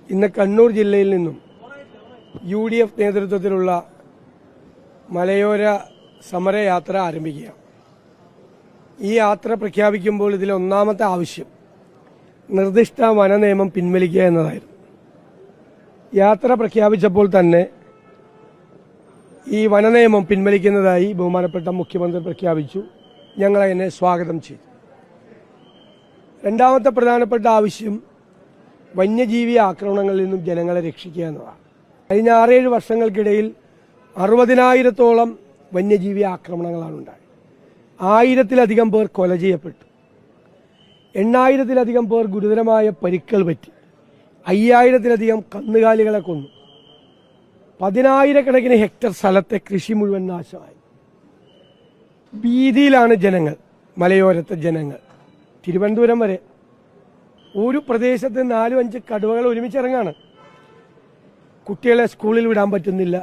ഇന്ന് കണ്ണൂർ ജില്ലയിൽ നിന്നും UDF നേതൃത്വത്തിലുള്ള മലയോര സമരയാത്ര ആരംഭിക്കുക. ഈ യാത്ര പ്രഖ്യാപിക്കുമ്പോൾ ഇതിലെ ഒന്നാമത്തെ ആവശ്യം നിർദ്ദിഷ്ട വനനിയമം പിൻവലിക്കുക എന്നതായിരുന്നു. യാത്ര പ്രഖ്യാപിച്ചപ്പോൾ തന്നെ ഈ വനനിയമം പിൻവലിക്കുന്നതായി ബഹുമാനപ്പെട്ട മുഖ്യമന്ത്രി പ്രഖ്യാപിച്ചു. ഞങ്ങൾ അതിനെ സ്വാഗതം ചെയ്തു. രണ്ടാമത്തെ പ്രധാനപ്പെട്ട ആവശ്യം വന്യജീവി ആക്രമണങ്ങളിൽ നിന്നും ജനങ്ങളെ രക്ഷിക്കുക എന്നതാണ്. കഴിഞ്ഞ 6-7 വർഷങ്ങൾക്കിടയിൽ 60,000-ഓളം വന്യജീവി ആക്രമണങ്ങളാണ് ഉണ്ടായത്. 1000-ലധികം പേർ കൊല ചെയ്യപ്പെട്ടു. 8,000-ലധികം പേർ ഗുരുതരമായ പരിക്കുകൾ പറ്റി. 5,000-ലധികം കന്നുകാലികളെ കൊന്നു. 10,000-കണക്കിന് ഹെക്ടർ സ്ഥലത്തെ കൃഷി മുഴുവൻ നാശമായി. ഭീതിയിലാണ് ജനങ്ങൾ, മലയോരത്തെ ജനങ്ങൾ. തിരുവനന്തപുരം വരെ ഒരു പ്രദേശത്ത് 4-5 കടുവകൾ ഒരുമിച്ചിറങ്ങാണ്. കുട്ടികളെ സ്കൂളിൽ വിടാൻ പറ്റുന്നില്ല.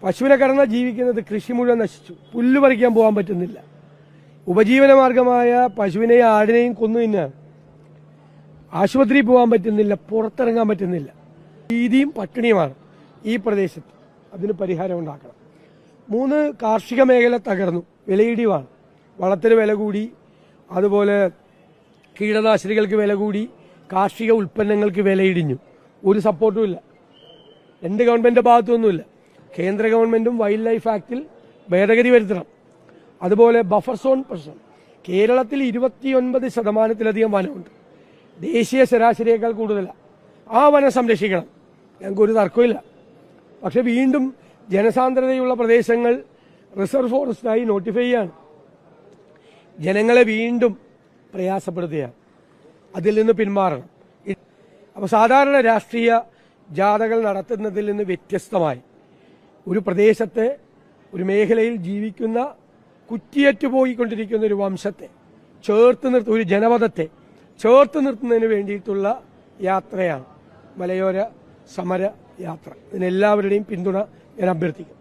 പശുവിനെ കടന്ന ജീവിക്കുന്നത്, കൃഷി മുഴുവൻ നശിച്ചു. പുല്ല് പറിക്കാൻ പോകാൻ പറ്റുന്നില്ല. ഉപജീവന മാർഗമായ പശുവിനെയും ആടിനെയും കൊന്നു തിന്നാൻ. ആശുപത്രിയിൽ പോകാൻ പറ്റുന്നില്ല, പുറത്തിറങ്ങാൻ പറ്റുന്നില്ല. ഭീതിയും പട്ടിണിയുമാണ് ഈ പ്രദേശത്ത്. അതിന് പരിഹാരം ഉണ്ടാക്കണം. 3, കാർഷിക മേഖല തകർന്നു, വിലയിടിവാണ്. വളത്തിന് വില കൂടി, അതുപോലെ കീടനാശിനികൾക്ക് വില കൂടി, കാർഷിക ഉൽപ്പന്നങ്ങൾക്ക് വിലയിടിഞ്ഞു. ഒരു സപ്പോർട്ടുമില്ല, 2 ഗവൺമെന്റ് ഭാഗത്തുനിന്നുമില്ല. കേന്ദ്ര ഗവൺമെന്റും വൈൽഡ് ലൈഫ് ആക്ടിൽ ഭേദഗതി വരുത്തണം. അതുപോലെ ബഫർ സോൺ പ്രശ്നം. കേരളത്തിൽ 29% വനമുണ്ട്. ദേശീയ ശരാശരിയേക്കാൾ കൂടുതലാണ്. ആ വനം സംരക്ഷിക്കണം, ഞങ്ങൾക്കൊരു തർക്കമില്ല. പക്ഷെ വീണ്ടും ജനസാന്ദ്രതയുള്ള പ്രദേശങ്ങൾ റിസർവ് ഫോറസ്റ്റായി നോട്ടിഫൈ ചെയ്യാണ്. ജനങ്ങളെ വീണ്ടും പ്രയാസപ്പെടുത്തുകയാണ്. അതിൽ നിന്ന് പിന്മാറണം. അപ്പോൾ സാധാരണ രാഷ്ട്രീയ ജാഥകൾ നടത്തുന്നതിൽ നിന്ന് വ്യത്യസ്തമായി ഒരു പ്രദേശത്തെ, ഒരു മേഖലയിൽ ജീവിക്കുന്ന, കുറ്റിയറ്റുപോയിക്കൊണ്ടിരിക്കുന്ന ഒരു വംശത്തെ ചേർത്ത് ഒരു ജനപദത്തെ ചേർത്ത് നിർത്തുന്നതിന് വേണ്ടിയിട്ടുള്ള യാത്രയാണ് മലയോര സമര യാത്ര. ഇതിനെല്ലാവരുടെയും പിന്തുണ ഞാൻ അഭ്യർത്ഥിക്കും.